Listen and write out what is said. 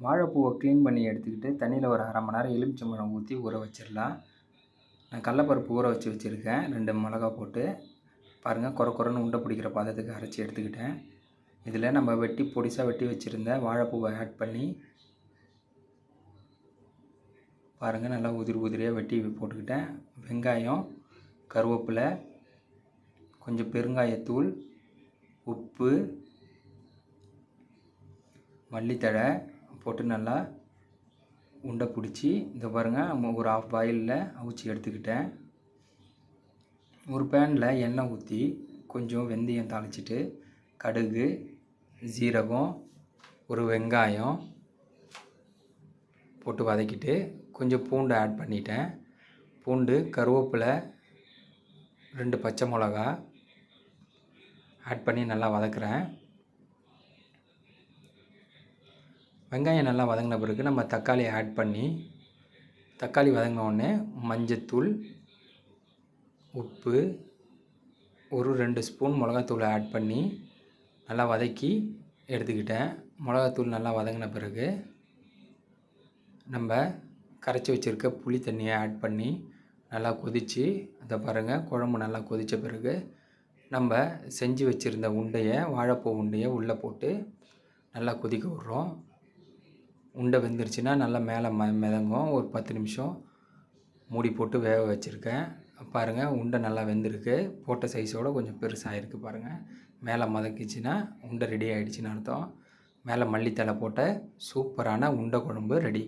வாழைப்பூவை clean பண்ணி எடுத்துக்கிட்டு தண்ணியில் ஒரு அரை மணி நேரம் எலுமிச்சம்பழம் ஊற்றி ஊற வச்சிடலாம். நான் கடலப்பருப்பு ஊற வச்சுருக்கேன். 2 மிளகா போட்டு பாருங்கள், கொரன்னு உருண்டை பிடிக்கிற பதத்துக்கு அரைச்சி எடுத்துக்கிட்டேன். இதில் நம்ம பொடிசாக வெட்டி வச்சுருந்த வாழைப்பூவை ஆட் பண்ணி பாருங்கள், நல்லா உதிரியாக வெட்டி போட்டுக்கிட்டேன். வெங்காயம், கருவேப்பிலை, கொஞ்சம் பெருங்காயத்தூள், உப்பு, மல்லித்தழை போட்டு நல்லா உருண்டை பிடிச்சி இந்த பாருங்கள் ஒரு ஆஃப் பாயிலில் அவிச்சி எடுத்துக்கிட்டேன். ஒரு பேனில் எண்ணெய் ஊற்றி கொஞ்சம் வெந்தயம் தாளிச்சிட்டு கடுகு, ஜீரகம், ஒரு வெங்காயம் போட்டு வதக்கிட்டு கொஞ்சம் பூண்டு ஆட் பண்ணிட்டேன். பூண்டு, கருவேப்பிலை, 2 பச்சை மிளகா ஆட் பண்ணி நல்லா வதக்குறேன். வெங்காயம் நல்லா வதங்கின பிறகு நம்ம தக்காளியை ஆட் பண்ணி தக்காளி வதங்கின உடனே மஞ்சத்தூள், உப்பு, ஒரு 2 ஸ்பூன் மிளகாத்தூளை ஆட் பண்ணி நல்லா வதக்கி எடுத்துக்கிட்டேன். மிளகாத்தூள் நல்லா வதங்கின பிறகு நம்ம கரைச்சி வச்சுருக்க புளி தண்ணியை ஆட் பண்ணி நல்லா கொதித்து அதை பாருங்கள், குழம்பு நல்லா கொதித்த பிறகு நம்ம செஞ்சு வச்சுருந்த வாழைப்பூ உருண்டையை உள்ளே போட்டு நல்லா கொதிக்க விட்றோம். உருண்டை வெந்துருச்சுன்னா நல்லா மேலே மிதங்கும். ஒரு 10 நிமிஷம் மூடி போட்டு வேக வச்சுருக்கேன். பாருங்கள், உருண்டை நல்லா வெந்திருக்கு. போட்ட சைஸோடு கொஞ்சம் பெருசாக இருக்குது பாருங்கள். மேலே மதக்கிச்சுன்னா உருண்டை ரெடி ஆகிடுச்சின்னு அர்த்தம். மேலே மல்லித்தழை போட்ட சூப்பரான உருண்டை குழம்பு ரெடி.